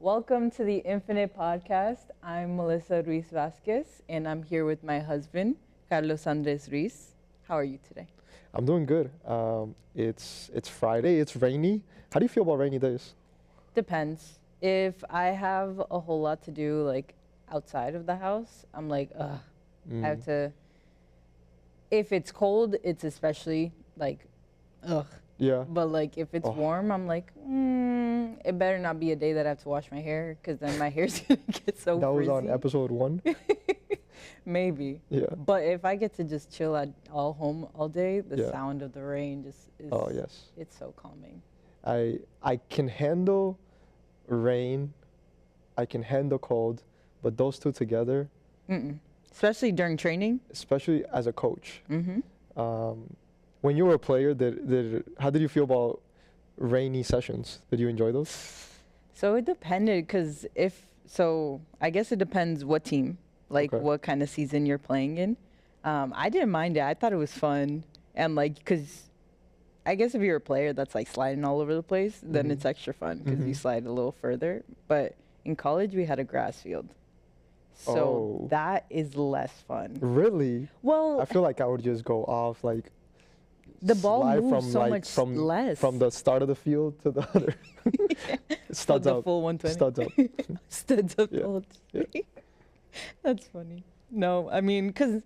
Welcome to the Infinite Podcast. I'm Melissa Ruiz Vasquez, and I'm here with my husband, Carlos Andres Ruiz. How are you today? I'm doing good. It's Friday. It's rainy. How do you feel about rainy days? Depends. If I have a whole lot to do, like outside of the house, I'm like, ugh, I have to. If it's cold, it's especially like, ugh. Yeah. But like if it's warm, I'm like, it better not be a day that I have to wash my hair, because then my hair's gonna get so That was frizzy. on episode 1. Maybe. Yeah. But if I get to just chill at all home all day, the Yeah. sound of the rain just is. Oh yes. It's so calming. I can handle rain. I can handle cold, but those two together, Especially during training. especially as a coach. Mm-hmm. When you were a player, how did you feel about rainy sessions? Did you enjoy those? So it depended, because I guess it depends what team, like Okay. what kind of season you're playing in. I didn't mind it. I thought it was fun. And like, because I guess if you're a player that's like sliding all over the place, then Mhm. it's extra fun because you Mhm. slide a little further. But in college, we had a grass field. So Oh. that is less fun. Really? Well, I feel like I would just go off like the ball slide moves from so like much from less. from the start of the field to the other. Studs the up. full 120. Studs up. Studs up. Yeah, the whole yeah. thing. That's funny. No, I mean, because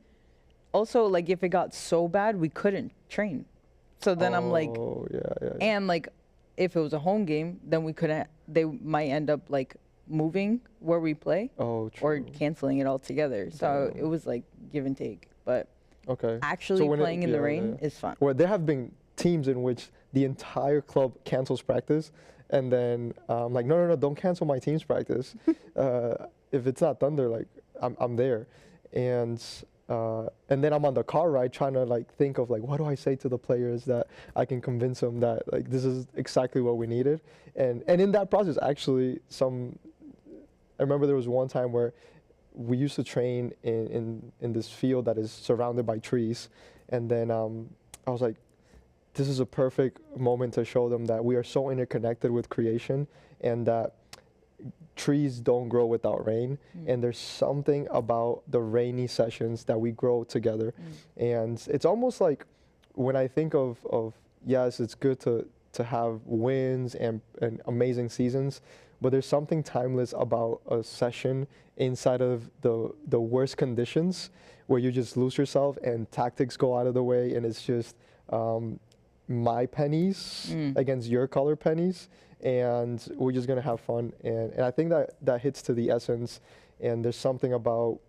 also, like, if it got so bad, we couldn't train. So then I'm like, Oh yeah. and like, if it was a home game, then we couldn't, they might end up like moving where we play Oh, or true. canceling it all together. So Damn. it was like give and take. But Okay. actually when playing in the yeah, rain yeah. is fun. Well, there have been teams in which the entire club cancels practice, and then like, no, don't cancel my team's practice. If it's not thunder, like I'm there, and then I'm on the car ride trying to like think of like, what do I say to the players that I can convince them that like this is exactly what we needed, and in that process actually I remember there was one time where we used to train in this field that is surrounded by trees, and then I was like, this is a perfect moment to show them that we are so interconnected with creation, and that trees don't grow without rain, and there's something about the rainy sessions that we grow together. And it's almost like when I think of yes, it's good to have wins and amazing seasons, but there's something timeless about a session inside of the worst conditions where you just lose yourself and tactics go out of the way, and it's just my pennies against your color pennies, and we're just gonna have fun. And I think that hits to the essence, and there's something about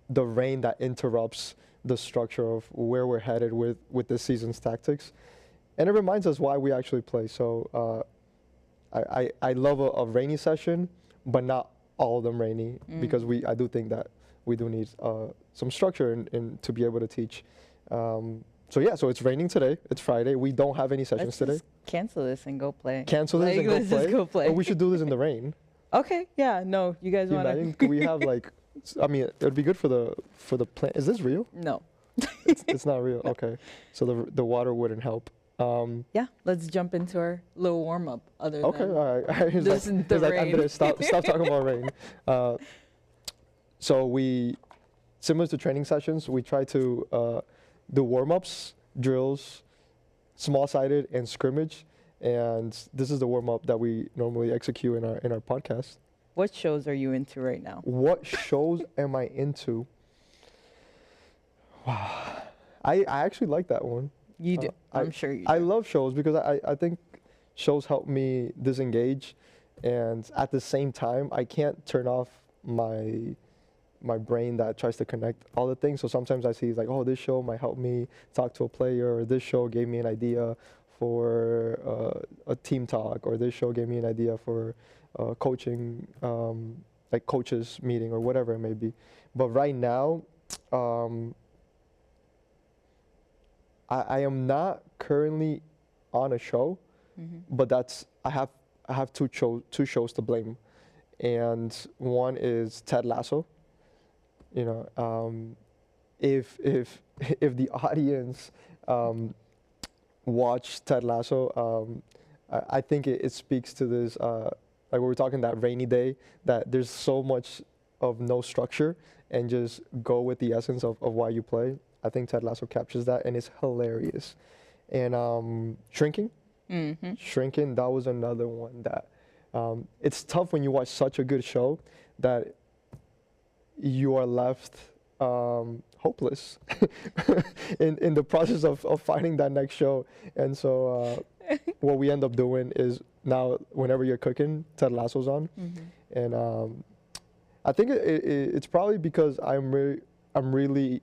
the rain that interrupts the structure of where we're headed with this season's tactics, and it reminds us why we actually play. So I love a rainy session, but not all of them rainy, because I do think that we do need some structure in to be able to teach. So it's raining today. It's Friday. We don't have any sessions Let's today. just cancel this and go play. Cancel this and let's just go play. Or we should do this in the rain. Okay, yeah, no, you guys Can you want imagine? to? Could we have like, I mean, it would be good for the plant. Is this real? No. It's not real. Okay, so the water wouldn't help. Yeah, let's jump into our little warm up. Okay, than all right. He's this like, is the he's like, rain. Andres, stop talking about rain. So we, similar to training sessions, we try to do warm-ups, drills, small-sided, and scrimmage. And this is the warm-up that we normally execute in our podcast. What shows are you into right now? What shows am I into? Wow, I actually like that one. You do. I'm sure you do. I love shows because I think shows help me disengage, and at the same time, I can't turn off my brain that tries to connect all the things. So sometimes I see like, oh, this show might help me talk to a player, or this show gave me an idea for a team talk, or this show gave me an idea for coaching, like coaches meeting or whatever it may be. But right now, I am not currently on a show, but I have two shows to blame, and one is Ted Lasso. You know, if the audience watch Ted Lasso, I think it speaks to this like we were talking that rainy day, that there's so much of no structure and just go with the essence of why you play. I think Ted Lasso captures that, and it's hilarious. And Shrinking, Shrinking, that was another one that it's tough when you watch such a good show that you are left hopeless in the process of finding that next show. And so what we end up doing is now whenever you're cooking, Ted Lasso's on. And I think it's probably because I'm really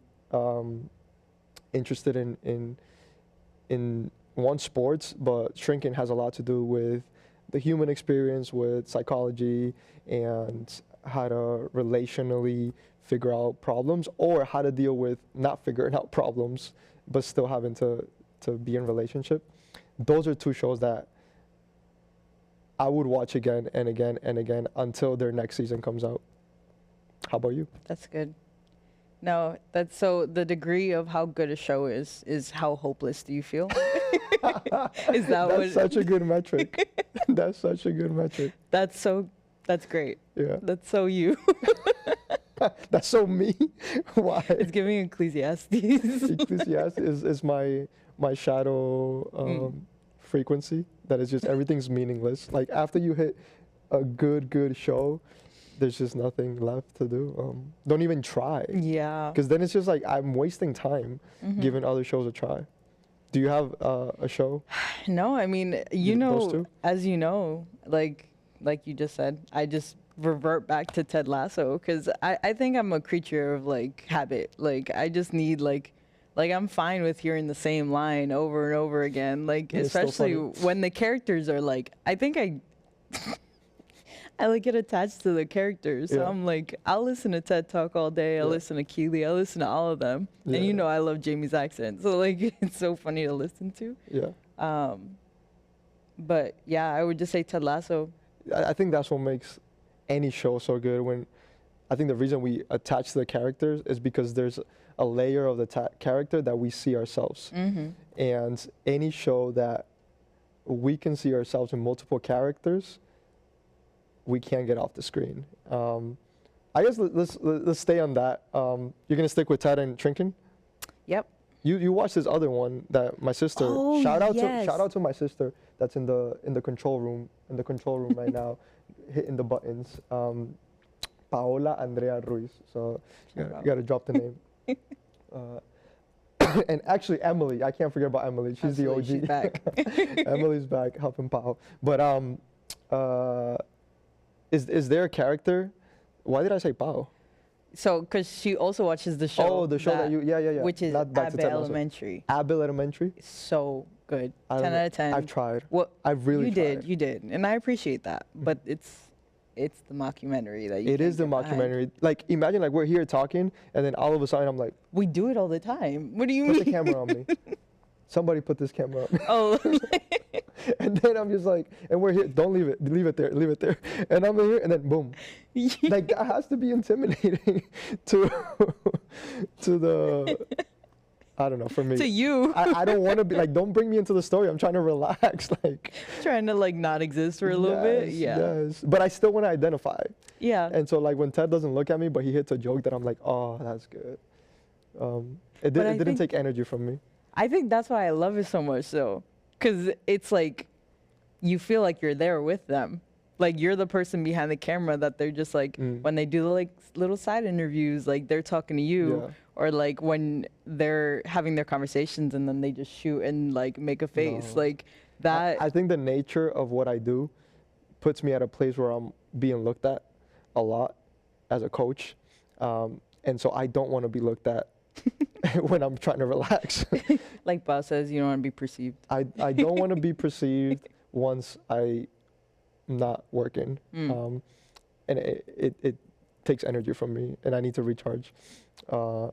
interested in one, sports, but Shrinking has a lot to do with the human experience, with psychology, and how to relationally figure out problems, or how to deal with not figuring out problems but still having to be in relationship. Those are two shows that I would watch again and again and again until their next season comes out. How about you? That's good. No, that's so the degree of how good a show is how hopeless do you feel? Is that That's such a good metric. That's such a good metric. That's great. Yeah. That's so you. That's so me. Why? It's giving Ecclesiastes. Ecclesiastes is my shadow frequency. That is just everything's meaningless. Like after you hit a good show, there's just nothing left to do. Don't even try. Yeah. Because then it's just like I'm wasting time giving other shows a try. Do you have a show? No, I mean, as you know, like you just said, I just revert back to Ted Lasso because I think I'm a creature of like habit. Like I just need like I'm fine with hearing the same line over and over again. Like especially when the characters are like, I think I like get attached to the characters. So I'm like, I'll listen to TED Talk all day. I'll listen to Keely. I'll listen to all of them. Yeah. And I love Jamie's accent. So like, it's so funny to listen to. Yeah. But yeah, I would just say Ted Lasso. I think that's what makes any show so good. I think the reason we attach to the characters is because there's a layer of the character that we see ourselves. And any show that we can see ourselves in multiple characters, we can't get off the screen. I guess let's stay on that. You're gonna stick with Ted and Shrinking? Yep. You watched this other one that my sister. Shout out to my sister that's in the control room right now, hitting the buttons. Paola Andrea Ruiz. So you gotta drop the name. And actually Emily, I can't forget about Emily. She's the OG. She's back. Emily's back helping Pao. But is there a character? Why did I say Pao? So, because she also watches the show. Oh, the show that you, yeah. Which is Abbott Elementary. Abbott Elementary? So good. 10 out of 10. I've tried. Well, I've really tried. You did. And I appreciate that. But it's the mockumentary that you It is the mockumentary. Like, imagine like we're here talking, and then all of a sudden I'm like. We do it all the time. What do you mean? Put the camera on me. Somebody put this camera on me. Oh. And then I'm just like, and we're here, don't leave it there. And I'm here, and then boom. Like, that has to be intimidating to the, I don't know, for me. To you. I don't want to be, like, don't bring me into the story. I'm trying to relax, like. Trying to, like, not exist for a little bit? Yeah. Yes, but I still want to identify. Yeah. And so, like, when Ted doesn't look at me, but he hits a joke that I'm like, oh, that's good. It didn't take energy from me. I think that's why I love it so much, though. Because it's like, you feel like you're there with them. Like, you're the person behind the camera that they're just like, when they do like little side interviews, like they're talking to you. Yeah. Or like when they're having their conversations and then they just shoot and like make a face. No. Like that. I think the nature of what I do puts me at a place where I'm being looked at a lot as a coach. And so I don't want to be looked at when I'm trying to relax. Like Bob says, you don't want to be perceived. I don't want to be perceived once I'm not working. And it takes energy from me, and I need to recharge. I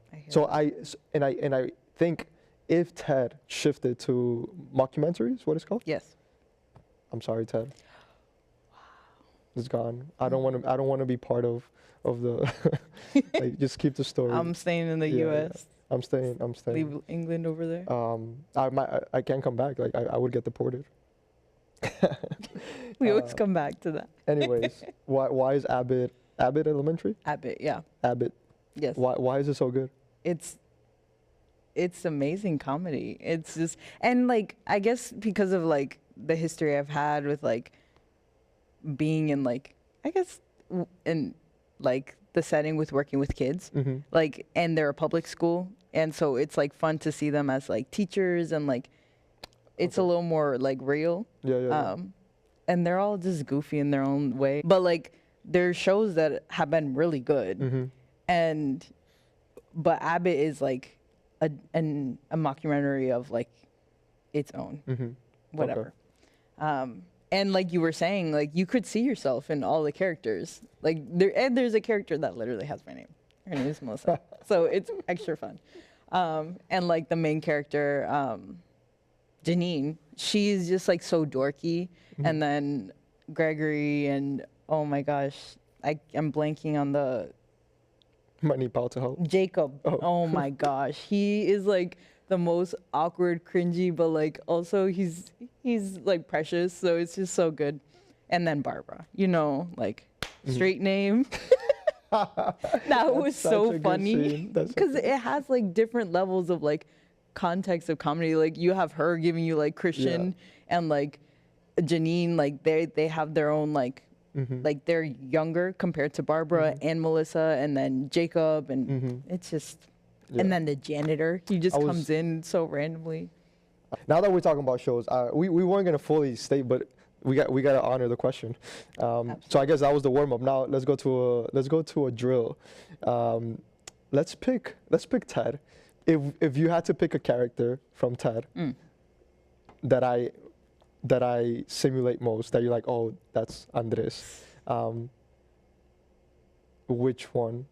think if Ted shifted to mockumentaries, what it's called? Yes. I'm sorry, Ted. Wow. It's gone. I don't want to be part of the like, just keep the story. I'm staying in the U.S. Yeah. I'm staying. Leave England over there. I can't come back. Like I would get deported. We always come back to that. Anyways, why is Abbott Elementary? Abbott, yeah. Abbott. Yes. Why is it so good? It's amazing comedy. It's just, and like, I guess because of like the history I've had with like being in like, I guess in like the setting with working with kids, like, and they're a public school, and so it's like fun to see them as like teachers, and like it's a little more like real. Yeah. And they're all just goofy in their own way, but like there's shows that have been really good, but Abbott is like a mockumentary of like its own, whatever. And like you were saying, like you could see yourself in all the characters. Like there's a character that literally has my name. Her name is Melissa, so it's extra fun. And like the main character, Janine, she's just like so dorky, and then Gregory, and oh my gosh, I'm blanking on the Might need Paul to help. Jacob. Oh my gosh, he is like the most awkward, cringy, but like also he's like precious, so it's just so good. And then Barbara, like straight name. That was so funny because it has like different levels of like context of comedy. Like you have her giving you like Christian, and like Janine, like they have their own like like they're younger compared to Barbara and Melissa, and then Jacob, and it's just and then the janitor, he just comes in so randomly. Now that we're talking about shows, we weren't gonna fully state, but we gotta honor the question. So I guess that was the warm up. Now let's go to a drill. Let's pick Ted. If you had to pick a character from Ted that I simulate most, that you're like, oh, that's Andres, which one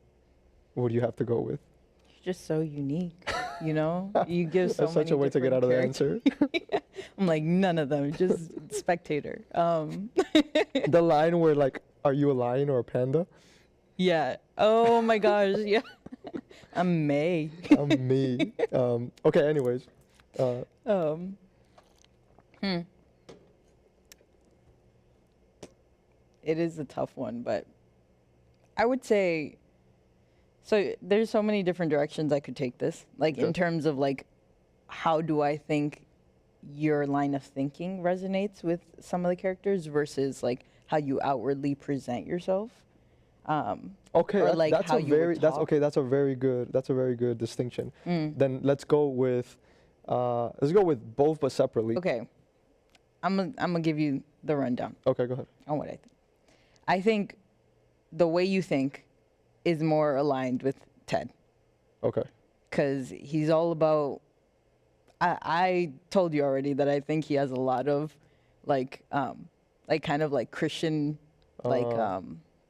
would you have to go with? You're just so unique, You give so That's such a way to get out of the answer. I'm like, none of them, just spectator. The line where like, are you a lion or a panda? Yeah. Oh my gosh. Yeah. I'm May. I'm me. Okay. Anyways. It is a tough one, but I would say, so there's so many different directions I could take this, like in terms of like, how do I think your line of thinking resonates with some of the characters versus like how you outwardly present yourself. Okay, or like that's how a you very would talk. that's a very good distinction. Then let's go with both but separately. Okay, I'm gonna give you the rundown. Okay, go ahead. On what I think. I think the way you think is more aligned with Ted. Okay. Because he's all about. I told you already that I think he has a lot of, like kind of like Christian,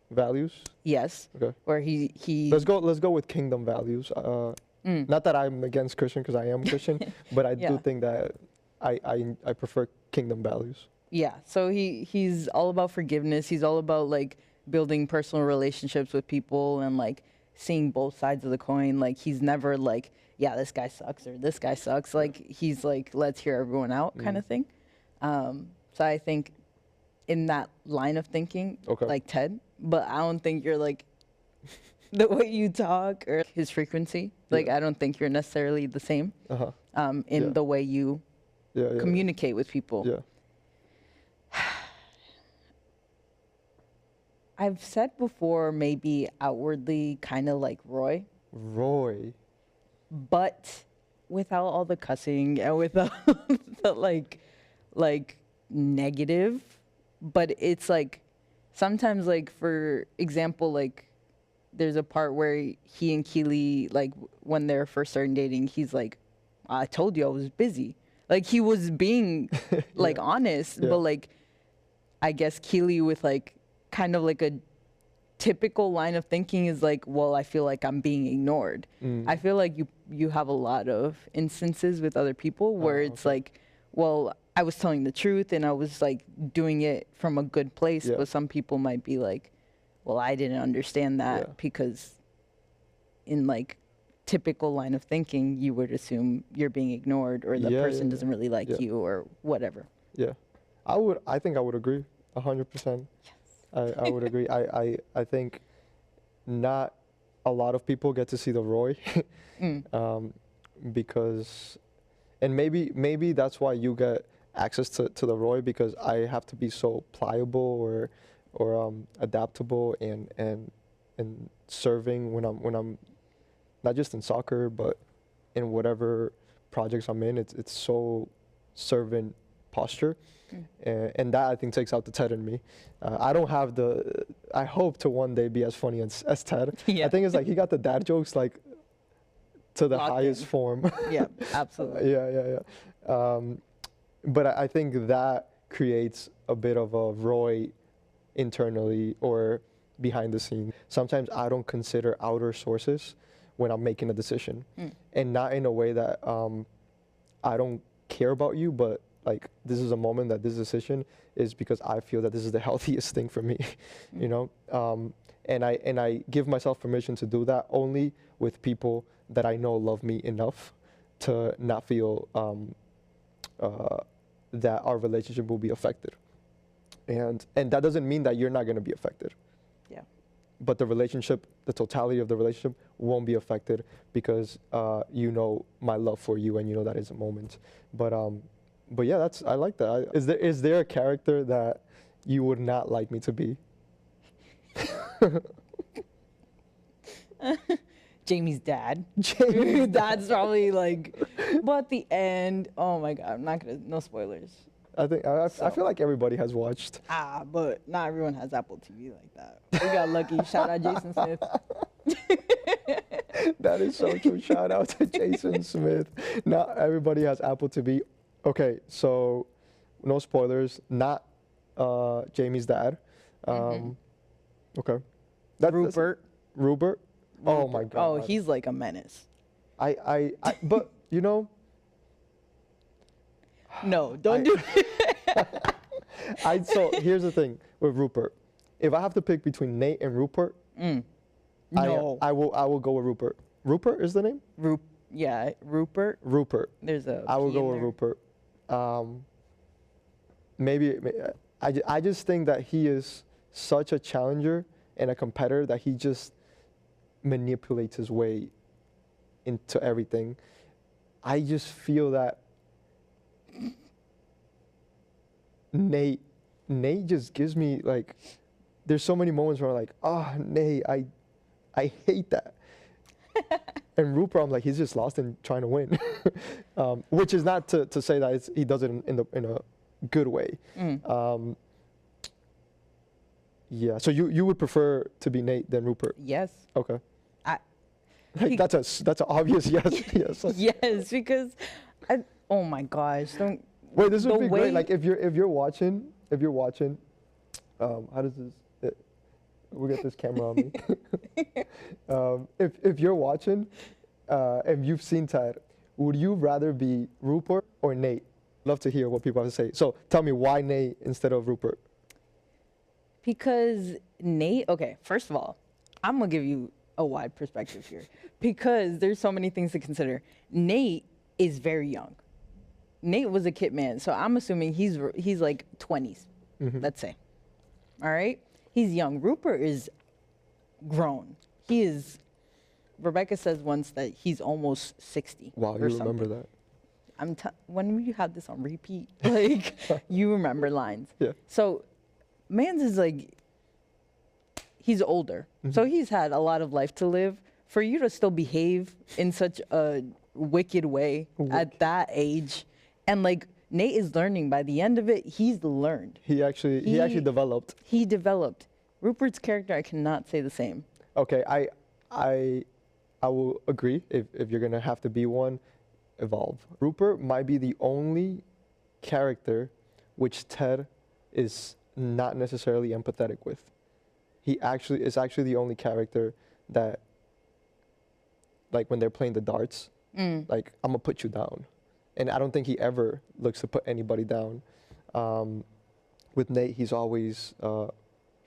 values. Yes. Okay. Where he. Let's go with kingdom values. Not that I'm against Christian, because I am Christian, but I do think that I prefer kingdom values. Yeah. So he's all about forgiveness. He's all about like building personal relationships with people and like seeing both sides of the coin. Like he's never like, yeah, this guy sucks or this guy sucks. Like he's like, let's hear everyone out kind of thing. So I think in that line of thinking, like Ted, but I don't think you're like the way you talk or his frequency. Like I don't think you're necessarily the same in the way you communicate with people. Yeah. I've said before, maybe outwardly kind of like Roy. But without all the cussing and without the like negative. But it's like sometimes, like for example, like there's a part where he and Keely, like when they're first starting dating, he's like, I told you I was busy. Like he was being like honest, but like I guess Keely with like kind of like a typical line of thinking is like, well, I feel like I'm being ignored. I feel like you have a lot of instances with other people where it's like, well, I was telling the truth and I was like doing it from a good place, but some people might be like, well, I didn't understand that because in like typical line of thinking, you would assume you're being ignored or the person doesn't really like you or whatever. Yeah. I think I would agree. 100%. Yes. I would agree. I think not a lot of people get to see the Roy, because, and maybe that's why you get access to the Roy, because I have to be so pliable or adaptable and serving when I'm not just in soccer but in whatever projects I'm in. It's so servant posture. And that I think takes out the Ted in me. I don't have the. I hope to one day be as funny as Ted. Yeah. I think it's like he got the dad jokes like to the Locked highest in. form. Yeah, absolutely. Yeah. But I think that creates a bit of a Roy internally or behind the scenes. Sometimes I don't consider outer sources when I'm making a decision, and not in a way that I don't care about you, but like this is a moment that this decision is because I feel that this is the healthiest thing for me, you know. And I give myself permission to do that only with people that I know love me enough to not feel that our relationship will be affected. And that doesn't mean that you're not going to be affected. Yeah. But the relationship, the totality of the relationship won't be affected because you know my love for you and you know that is a moment. But yeah, I like that. Is there a character that you would not like me to be? Jamie's dad. Jamie's Dad's probably like, but at the end, oh my God, I'm not gonna, no spoilers. I feel like everybody has watched. But not everyone has Apple TV like that. We got lucky. Shout out Jason Smith. That is so true. Shout out to Jason Smith. Not everybody has Apple TV. Okay, so no spoilers. Not Jamie's dad. Okay. Rupert. Rupert. Oh my God. Oh, he's like a menace. But you know. No, don't do it. So here's the thing with Rupert. If I have to pick between Nate and Rupert, no. I will go with Rupert. Rupert is the name? Yeah, Rupert. Rupert. There's a I will P go in with there. Rupert. Maybe I just think that he is such a challenger and a competitor that he just manipulates his way into everything. I just feel that Nate just gives me like, there's so many moments where I'm like, Nate, I hate that. And Rupert, I'm like, he's just lost in trying to win, which is not to say that he does it in a good way. Yeah. So you would prefer to be Nate than Rupert? Yes. Okay. That's an obvious yes. Yes. Yes, because oh my gosh, don't. Wait, this would be great. Like if you're watching, how does this? We get this camera on me. If you're watching, and you've seen Ted, would you rather be Rupert or Nate? Love to hear what people have to say. So tell me why Nate instead of Rupert. Because Nate. Okay, first of all, I'm gonna give you a wide perspective here because there's so many things to consider. Nate is very young. Nate was a kid man, so I'm assuming he's like 20s, let's say. All right, he's young. Rupert is grown. He is. Rebecca says once that he's almost 60. Wow, you remember that? When you have this on repeat, like you remember lines. Yeah. So, Mans is like. He's older, so he's had a lot of life to live. For you to still behave in such a wicked way at that age, and like Nate is learning. By the end of it, he's learned. He actually developed. He developed. Rupert's character, I cannot say the same. Okay, I will agree. If you're gonna have to be one, evolve. Rupert might be the only character which Ted is not necessarily empathetic with. He actually is the only character that, like when they're playing the darts, like I'm gonna put you down, and I don't think he ever looks to put anybody down. With Nate, he's always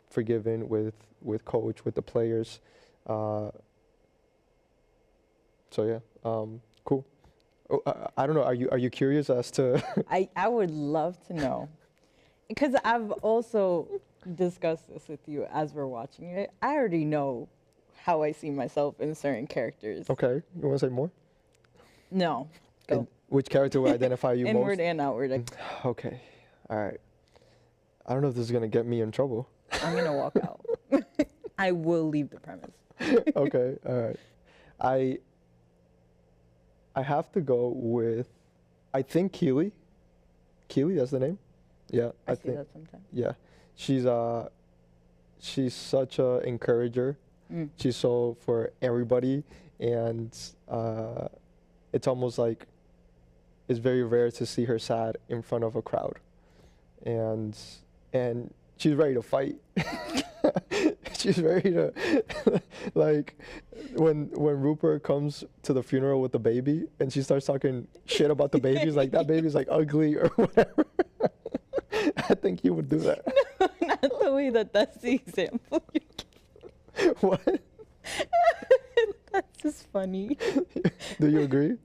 forgiving with coach, with the players. So yeah, cool. Oh, I don't know. Are you curious as to? I would love to know because I've also discussed this with you as we're watching it. I already know how I see myself in certain characters. Okay, you want to say more? No, go. And which character would identify you Inward most? and outward. Okay, all right. I don't know if this is gonna get me in trouble. I'm gonna walk out. I will leave the premise. Okay, all right. I have to go with, I think Keely. Keely, that's the name. Yeah, I see think. that sometimes. Yeah, she's such a encourager. She's so for everybody, and it's almost like it's very rare to see her sad in front of a crowd, and she's ready to fight. She's ready to like when Rupert comes to the funeral with the baby and she starts talking shit about the babies, like that baby's like ugly or whatever. I think you would do that. No, not the way that's the example you give. What? That's just funny. Do you agree?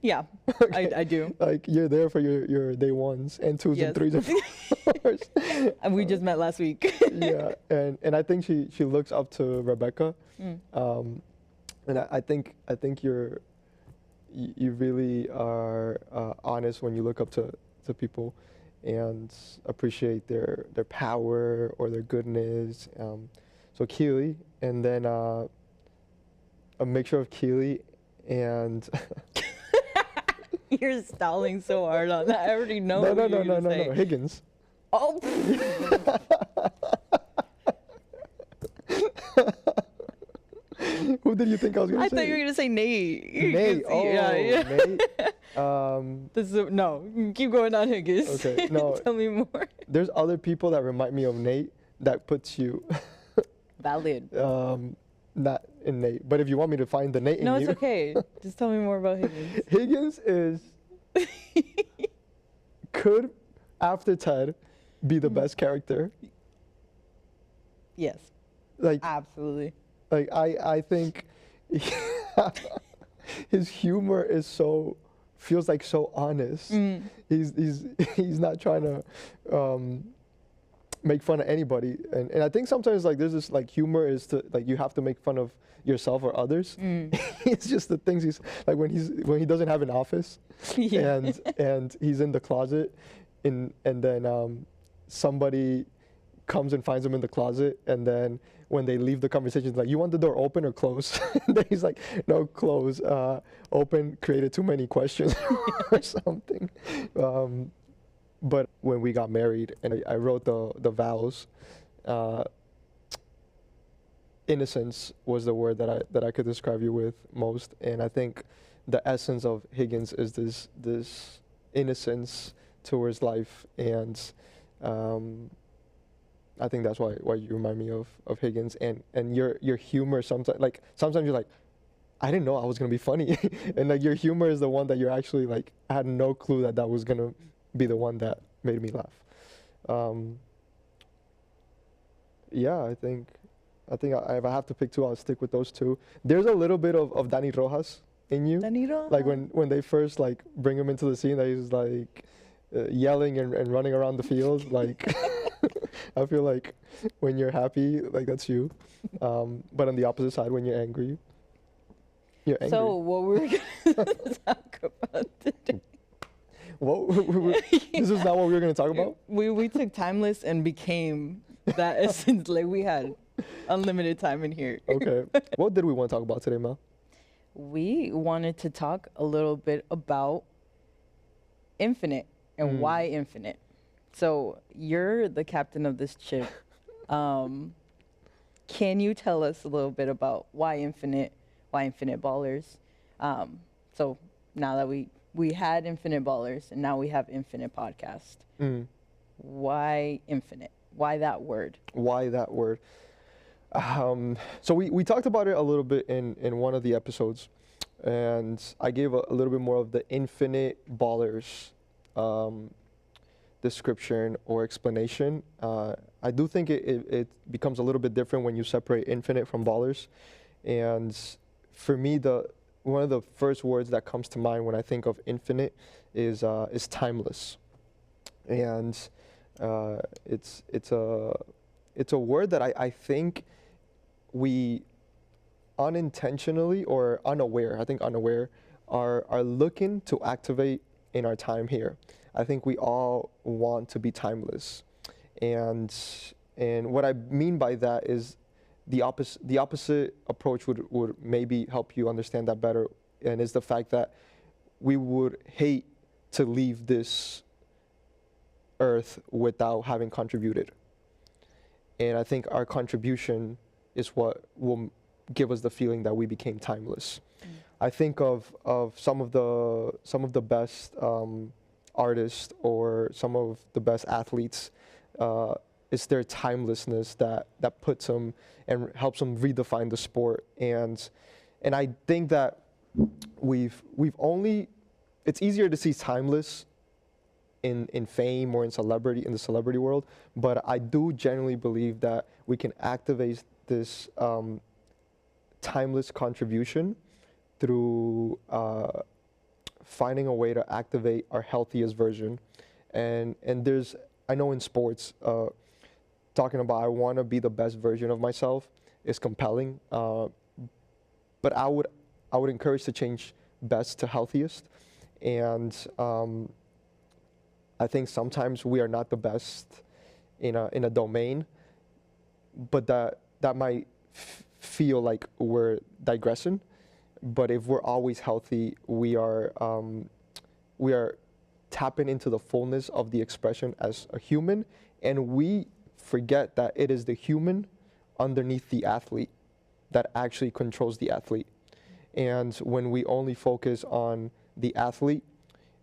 Yeah, Okay. I do. Like you're there for your day ones and twos Yes. and threes and fours. And we just met last week. Yeah, and I think she looks up to Rebecca, and I think you really are honest when you look up to people, and appreciate their power or their goodness. So Keely, and then a mixture of Keely and. You're stalling so hard on that. I already know. No, Higgins. Oh. Who did you think I was gonna say? I thought you were gonna say Nate. Nate. Oh, yeah. Nate. This is no. Keep going on, Higgins. Okay, no. Tell me more. There's other people that remind me of Nate that puts you. Valid. Not in Nate, but if you want me to find the Nate in you. No, it's okay. Just tell me more about Higgins. Higgins is could after Ted be the best character. Yes. Like Absolutely. Like I think his humor is feels like so honest. He's not trying to make fun of anybody, and I think sometimes like there's this like humor is to like you have to make fun of yourself or others. It's just the things he's like when he doesn't have an office, Yeah. and he's in the closet, and then somebody comes and finds him in the closet, and then when they leave the conversation, it's like, you want the door open or closed? And then he's like, no, close. Open created too many questions or something. But when we got married and I wrote the vows, innocence was the word that I could describe you with most. And I think the essence of Higgins is this innocence towards life, and I think that's why you remind me of Higgins, and your humor sometimes you're like, I didn't know I was gonna be funny, and like your humor is the one that you're actually like, I had no clue that was gonna be the one that made me laugh. Yeah, I think if I have to pick two, I'll stick with those two. There's a little bit of Danny Rojas in you. Danny Rojas. Like when they first like bring him into the scene, that he's like yelling and running around the field, like. I feel like when you're happy, like that's you. But on the opposite side, when you're angry. So what we're gonna talk about today. What? This is not what we were gonna talk about? We took timeless and became that essence. Like we had unlimited time in here. Okay. What did we want to talk about today, Mel? We wanted to talk a little bit about infinite and why infinite. So you're the captain of this ship. Can you tell us a little bit about why infinite ballers? So now that we had infinite ballers and now we have infinite podcast. Why infinite? Why that word? Why that word? So we talked about it a little bit in one of the episodes, and I gave a little bit more of the infinite ballers description or explanation. I do think it becomes a little bit different when you separate infinite from ballers. And for me, one of the first words that comes to mind when I think of infinite is timeless. And It's a word that I think we unintentionally or unaware, I think unaware, are looking to activate in our time here. I think we all want to be timeless. And what I mean by that is the opposite approach would maybe help you understand that better, and is the fact that we would hate to leave this earth without having contributed. And I think our contribution is what will give us the feeling that we became timeless. I think of some of the best artists or some of the best athletes. It's their timelessness that puts them and helps them redefine the sport. And I think that we've only, it's easier to see timeless in fame or in the celebrity world, but I do genuinely believe that we can activate this timeless contribution through finding a way to activate our healthiest version. And there's, I know in sports, talking about I want to be the best version of myself is compelling, but I would encourage to change best to healthiest. And I think sometimes we are not the best in a domain, but that might feel like we're digressing. But if we're always healthy, we are tapping into the fullness of the expression as a human, and we forget that it is the human underneath the athlete that actually controls the athlete. And when we only focus on the athlete,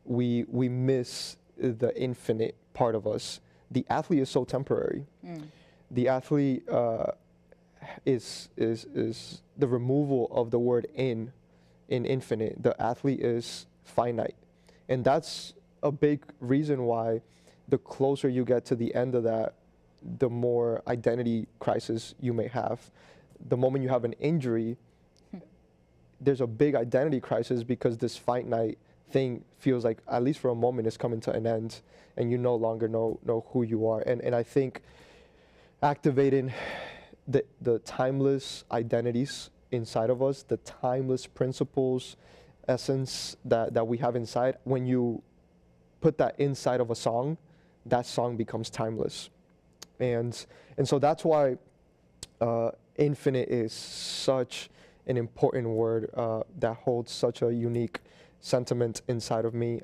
we miss the infinite part of us. The athlete is so temporary. The athlete is the removal of the word in infinite. The athlete is finite. And that's a big reason why the closer you get to the end of that, the more identity crisis you may have. The moment you have an injury, there's a big identity crisis because this finite thing feels like, at least for a moment, is coming to an end, and you no longer know who you are. And I think activating the timeless identities inside of us, the timeless principles, essence that we have inside, when you put that inside of a song, that song becomes timeless. And so that's why infinite is such an important word that holds such a unique sentiment inside of me.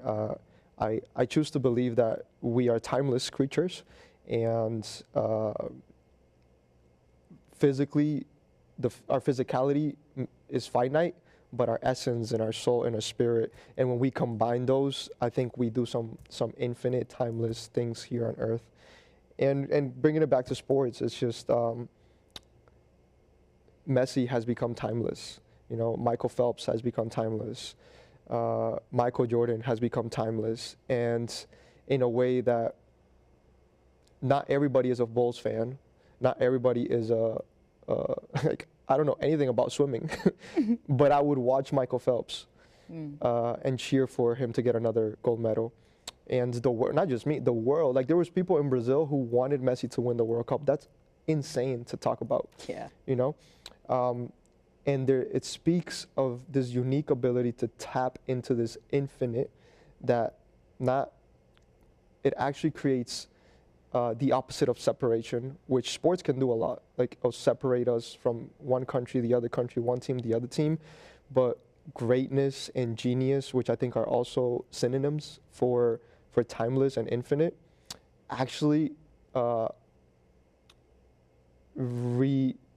I choose to believe that we are timeless creatures, and physically, our physicality is finite, but our essence and our soul and our spirit, and when we combine those, I think we do some infinite, timeless things here on earth. And bringing it back to sports, it's just Messi has become timeless. You know, Michael Phelps has become timeless. Michael Jordan has become timeless, and in a way that not everybody is a Bulls fan, not everybody is like, I don't know anything about swimming, but I would watch Michael Phelps and cheer for him to get another gold medal. And the world, not just me, the world. Like, there was people in Brazil who wanted Messi to win the World Cup. That's insane to talk about. Yeah. You know, and it speaks of this unique ability to tap into this infinite it actually creates the opposite of separation, which sports can do a lot. Like, it'll separate us from one country, the other country, one team, the other team. But greatness and genius, which I think are also synonyms for timeless and infinite, actually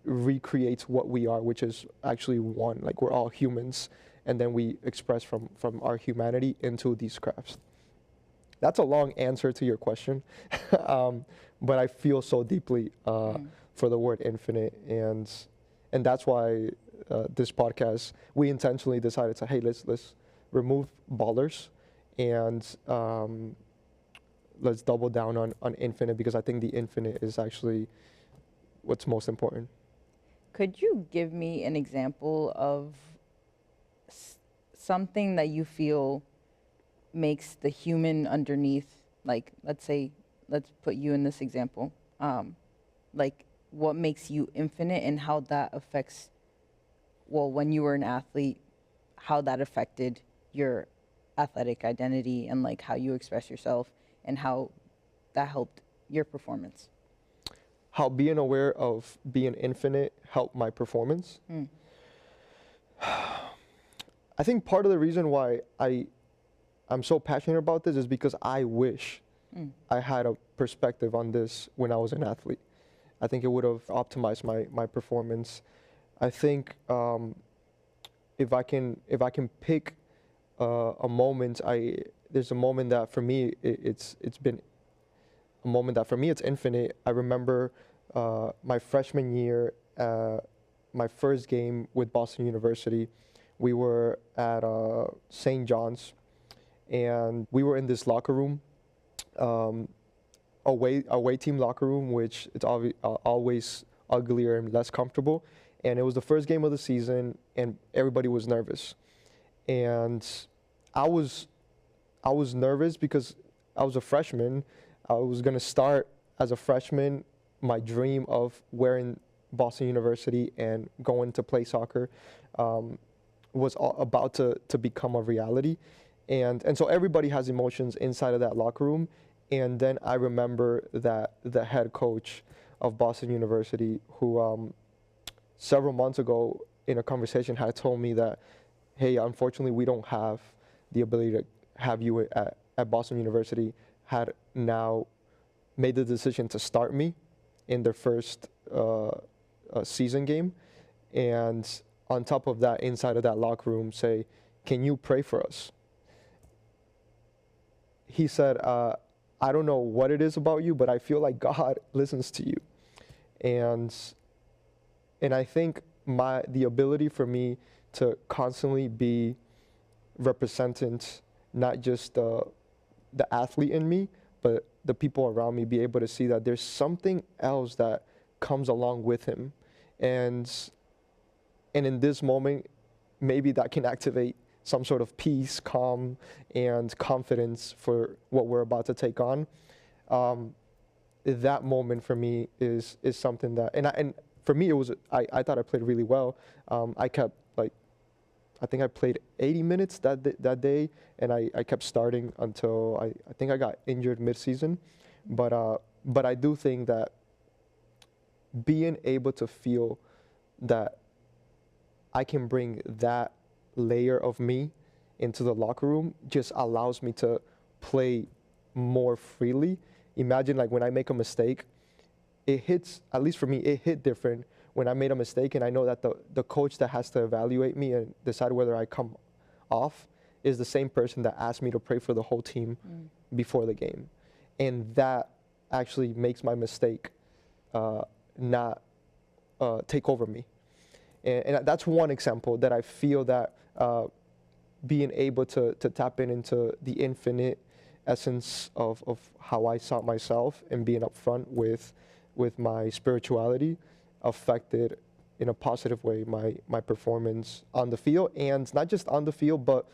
recreates what we are, which is actually one. Like, we're all humans, and then we express from our humanity into these crafts. That's a long answer to your question, but I feel so deeply for the word infinite, and that's why this podcast, we intentionally decided to, hey, let's remove ballers, and let's double down on infinite, because I think the infinite is actually what's most important. Could you give me an example of something that you feel makes the human underneath, like, let's say, let's put you in this example. Like, what makes you infinite and how that affects, well, when you were an athlete, how that affected your athletic identity and like how you express yourself and how that helped your performance. How being aware of being infinite helped my performance. I think part of the reason why I'm so passionate about this is because I wish I had a perspective on this when I was an athlete. I think it would have optimized my performance. I think if I can pick a moment, there's a moment that for me it's been a moment that for me it's infinite. I remember my freshman year, my first game with Boston University. We were at St. John's, and we were in this locker room, away team locker room, which it's always uglier and less comfortable. And it was the first game of the season, and everybody was nervous. And I was nervous because I was a freshman. I was gonna start as a freshman. My dream of wearing Boston University and going to play soccer was about to become a reality. And so everybody has emotions inside of that locker room. And then I remember that the head coach of Boston University, who several months ago in a conversation had told me that, hey, unfortunately we don't have the ability to have you at Boston University, had now made the decision to start me in their first season game. And on top of that, inside of that locker room, say, can you pray for us? He said, I don't know what it is about you, but I feel like God listens to you. And I think the ability for me to constantly be representing not just the athlete in me, but the people around me, be able to see that there's something else that comes along with him. And in this moment, maybe that can activate some sort of peace, calm, and confidence for what we're about to take on. That moment for me is something that, and for me, it was, I thought I played really well. I think I played 80 minutes that day, and I kept starting until I think I got injured mid-season. But I do think that being able to feel that I can bring that layer of me into the locker room just allows me to play more freely. Imagine like when I make a mistake, it hits, at least for me, it hit different when I made a mistake and I know that the coach that has to evaluate me and decide whether I come off is the same person that asked me to pray for the whole team before the game. And that actually makes my mistake not take over me. And that's one example that I feel that being able to tap into the infinite essence of how I saw myself and being upfront with my spirituality affected in a positive way my performance on the field, and not just on the field, but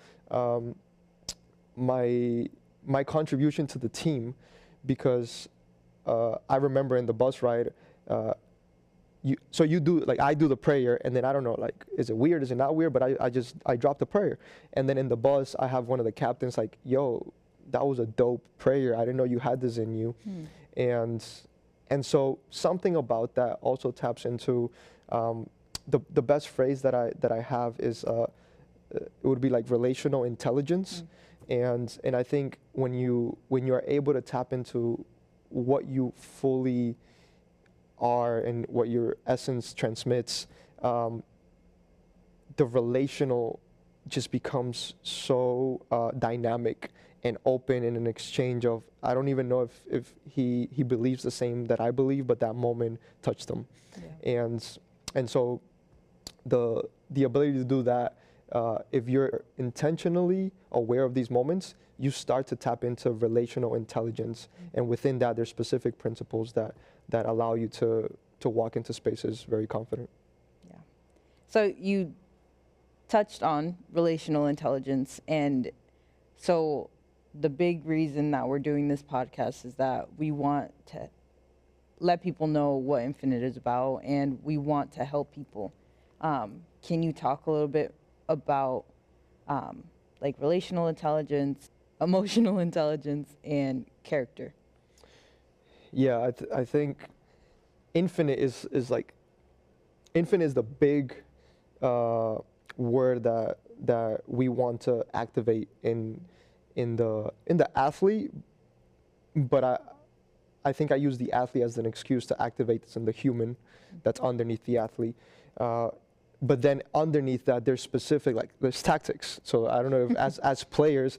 my contribution to the team, because I remember in the bus ride, you do, like I do the prayer, and then I don't know, like, is it weird, is it not weird, but I drop the prayer, and then in the bus I have one of the captains like, yo, that was a dope prayer, I didn't know you had this in you. And so something about that also taps into the best phrase that I have is it would be like relational intelligence. And I think when you are able to tap into what you fully are and what your essence transmits, the relational just becomes so dynamic and open in an exchange of, I don't even know if he believes the same that I believe, but that moment touched him. Yeah. And so the ability to do that, if you're intentionally aware of these moments, you start to tap into relational intelligence. And within that, there's specific principles that allow you to walk into spaces very confident. Yeah. So you touched on relational intelligence, and so the big reason that we're doing this podcast is that we want to let people know what Infinite is about, and we want to help people. Can you talk a little bit about like relational intelligence, emotional intelligence, and character? Yeah, I think infinite is the big word that we want to activate in the athlete, but I think I use the athlete as an excuse to activate this in the human that's underneath the athlete. But then underneath that, there's specific, like there's tactics. So I don't know if as players,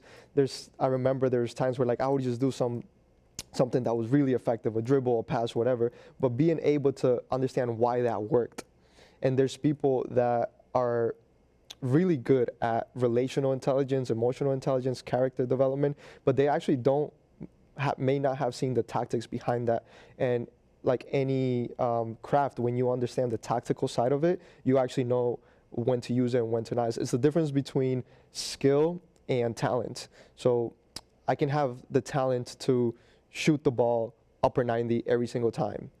I remember there's times where like I would just do something that was really effective, a dribble, a pass, whatever, but being able to understand why that worked. And there's people that are really good at relational intelligence, emotional intelligence, character development, but they actually may not have seen the tactics behind that. And like any craft, when you understand the tactical side of it, you actually know when to use it and when to not. It's the difference between skill and talent. So I can have the talent to shoot the ball upper 90 every single time,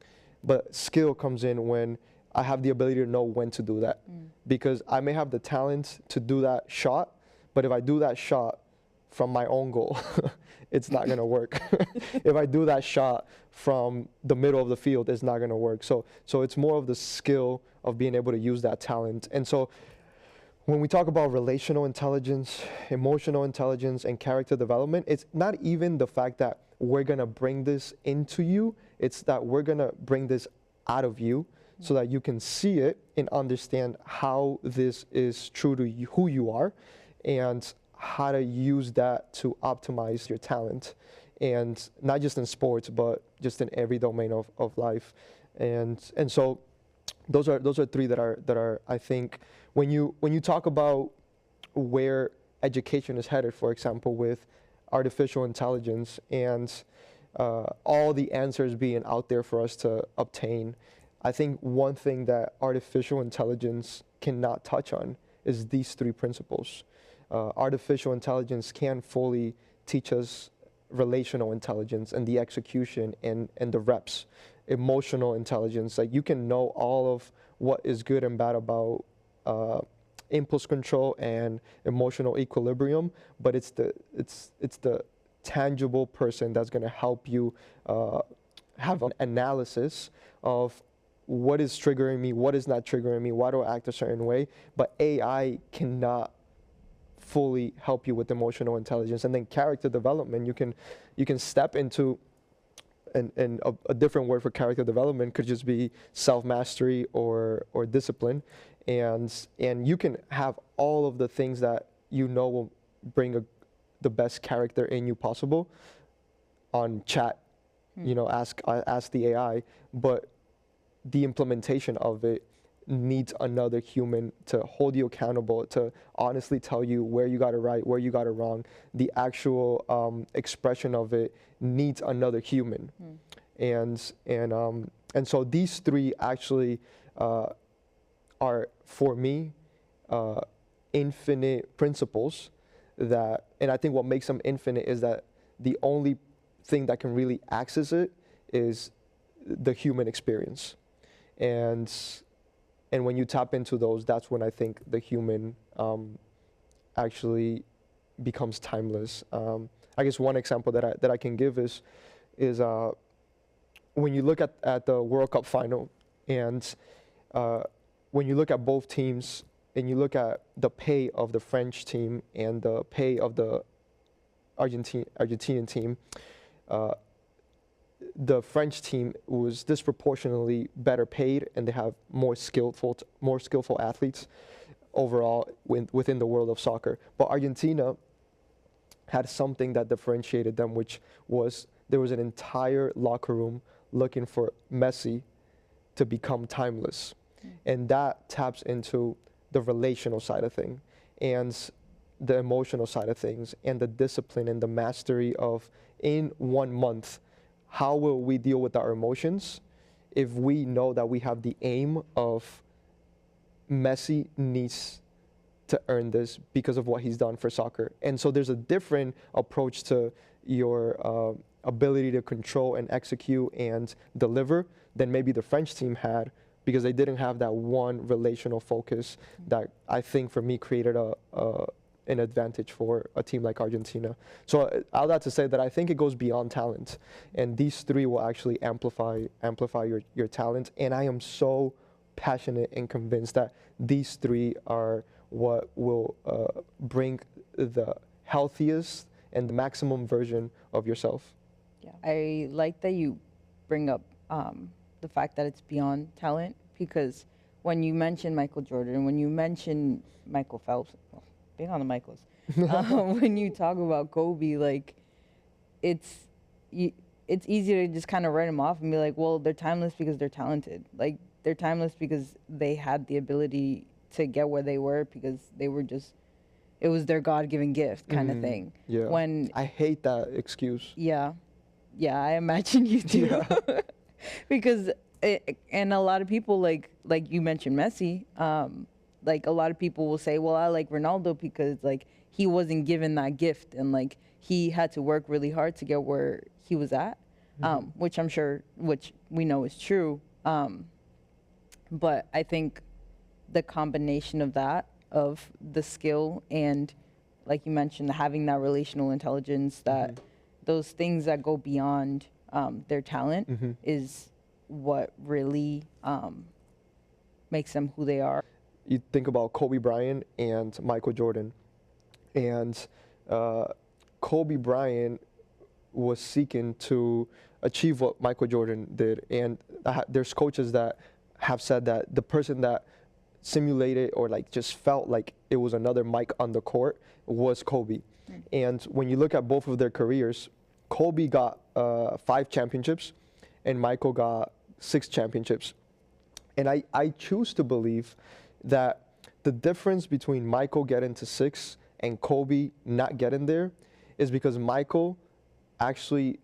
but skill comes in when I have the ability to know when to do that. Because I may have the talent to do that shot, but if I do that shot from my own goal, it's not gonna work. If I do that shot from the middle of the field, it's not gonna work. So it's more of the skill of being able to use that talent. And so when we talk about relational intelligence, emotional intelligence, and character development, it's not even the fact that we're gonna bring this into you, it's that we're gonna bring this out of you so that you can see it and understand how this is true to you, who you are, and how to use that to optimize your talent. And not just in sports, but just in every domain of life. And so those are three that are I think when you talk about where education is headed, for example, with artificial intelligence and all the answers being out there for us to obtain, I think one thing that artificial intelligence cannot touch on is these three principles. Artificial intelligence can fully teach us relational intelligence and the execution and the reps. Emotional intelligence, like you can know all of what is good and bad about impulse control and emotional equilibrium, but it's the tangible person that's going to help you have an analysis of what is triggering me, what is not triggering me, why do I act a certain way. But AI cannot fully help you with emotional intelligence. And then character development, you can step into, and a different word for character development could just be self-mastery or discipline. And you can have all of the things that you know will bring the best character in you possible on chat, ask the AI, but the implementation of it needs another human to hold you accountable, to honestly tell you where you got it right, where you got it wrong. The actual expression of it needs another human. And so these three actually are, for me, infinite principles that, and I think what makes them infinite is that the only thing that can really access it is the human experience. And when you tap into those, that's when I think the human actually becomes timeless. I guess one example that I can give is when you look at the World Cup final, and when you look at both teams, and you look at the pay of the French team and the pay of the Argentinian team, the French team was disproportionately better paid, and they have more skillful athletes overall within the world of soccer. But Argentina had something that differentiated them, which was there was an entire locker room looking for Messi to become timeless. And that taps into the relational side of things and the emotional side of things and the discipline and the mastery of, in 1 month, how will we deal with our emotions if we know that we have the aim of Messi needs to earn this because of what he's done for soccer. And so there's a different approach to your ability to control and execute and deliver than maybe the French team had, because they didn't have that one relational focus that I think for me created an advantage for a team like Argentina. So I'll have to say that I think it goes beyond talent, and these three will actually amplify your talent. And I am so passionate and convinced that these three are what will bring the healthiest and the maximum version of yourself. Yeah, I like that you bring up the fact that it's beyond talent, because when you mention Michael Jordan, when you mention Michael Phelps, well, being on the Michaels, when you talk about Kobe, like it's easy to just kind of write them off and be like, well, they're timeless because they're talented. Like they're timeless because they had the ability to get where they were because they were just, it was their God-given gift kind of thing. Yeah. When I hate that excuse. Yeah, I imagine you do. Yeah. Because and a lot of people like you mentioned Messi, like a lot of people will say, well, I like Ronaldo because like he wasn't given that gift and like he had to work really hard to get where he was at, which we know is true. But I think the combination of that, of the skill and, like you mentioned, having that relational intelligence, that those things that go beyond their talent is what really makes them who they are. You think about Kobe Bryant and Michael Jordan, and Kobe Bryant was seeking to achieve what Michael Jordan did, and there's coaches that have said that the person that simulated or like just felt like it was another Mike on the court was Kobe. And when you look at both of their careers, Kobe got 5 championships and Michael got 6 championships. And I choose to believe that the difference between Michael getting to 6 and Kobe not getting there is because Michael actually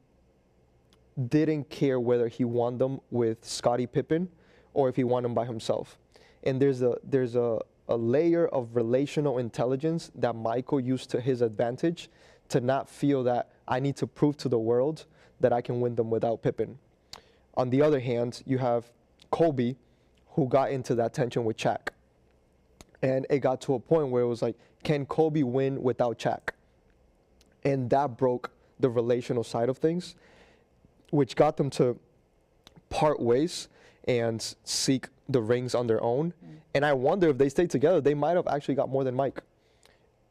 didn't care whether he won them with Scottie Pippen or if he won them by himself. And there's a layer of relational intelligence that Michael used to his advantage to not feel that I need to prove to the world that I can win them without Pippen. On the other hand, you have Kobe, who got into that tension with Shaq. And it got to a point where it was like, can Kobe win without Shaq? And that broke the relational side of things, which got them to part ways and seek the rings on their own. And I wonder if they stayed together, they might have actually got more than Mike.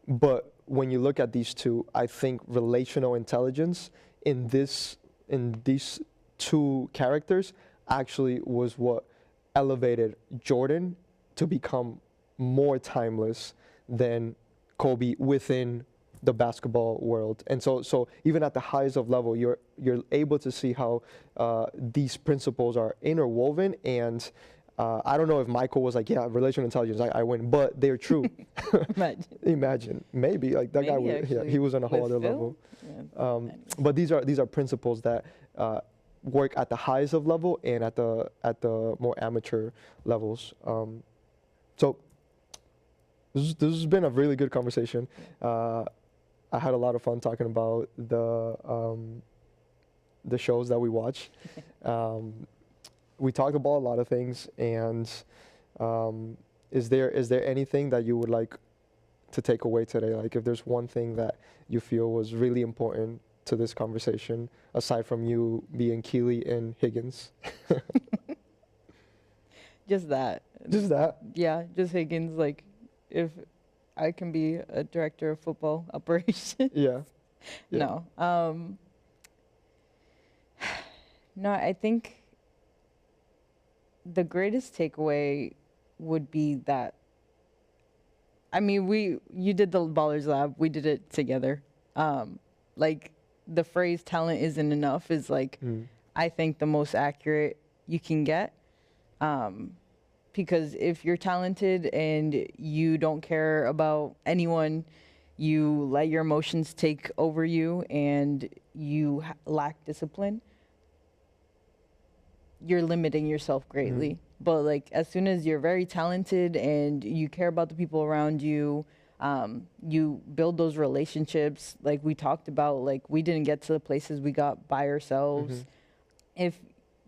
But when you look at these two, I think relational intelligence in these two characters actually was what elevated Jordan to become more timeless than Kobe within the basketball world. And so even at the highest of level, you're able to see how these principles are interwoven. And I don't know if Michael was like, yeah, relational intelligence, I win, but they're true. Imagine, maybe like that guy was, yeah, he was on a whole other level. Yeah. But these are principles that work at the highest of level and at the more amateur levels. So this has been a really good conversation. I had a lot of fun talking about the shows that we watch. We talked about a lot of things, and is there anything that you would like to take away today? Like if there's one thing that you feel was really important to this conversation, aside from you being Keely and Higgins? Just that. Just that? Yeah, just Higgins. Like if I can be a director of football operations. Yeah. No. No, I think the greatest takeaway would be that, I mean, you did the Ballers Lab, we did it together. Like the phrase talent isn't enough is like, I think the most accurate you can get. Because if you're talented and you don't care about anyone, you let your emotions take over you and you lack discipline, you're limiting yourself greatly. But like as soon as you're very talented and you care about the people around you, you build those relationships. Like we talked about, like we didn't get to the places we got by ourselves. If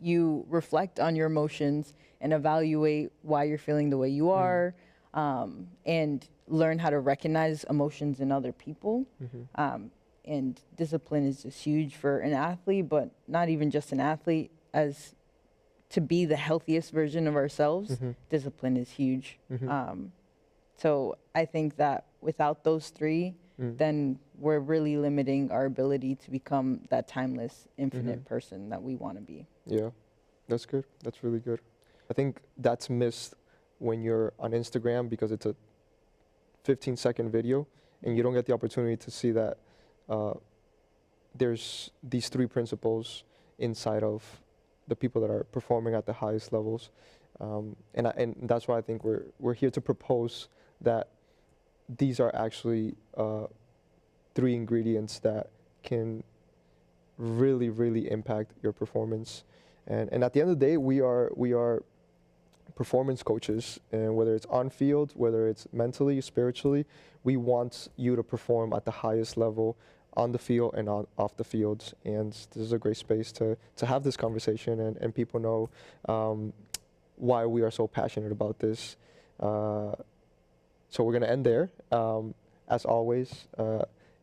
you reflect on your emotions and evaluate why you're feeling the way you are, and learn how to recognize emotions in other people. And discipline is just huge for an athlete, but not even just an athlete. As to be the healthiest version of ourselves, discipline is huge. So I think that without those three, then we're really limiting our ability to become that timeless, infinite person that we want to be. Yeah, that's good. That's really good. I think that's missed when you're on Instagram because it's a 15-second video and you don't get the opportunity to see that there's these three principles inside of the people that are performing at the highest levels. And that's why I think we're here to propose that these are actually three ingredients that can really, really impact your performance. And at the end of the day, we are performance coaches, and whether it's on field, whether it's mentally, spiritually, we want you to perform at the highest level on the field and off the fields. And this is a great space to have this conversation and people know why we are so passionate about this. So we're gonna end there. As always,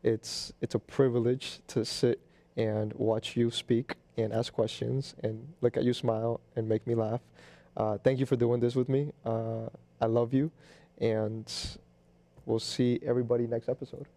it's a privilege to sit and watch you speak and ask questions and look at you smile and make me laugh. Thank you for doing this with me. I love you, and we'll see everybody next episode.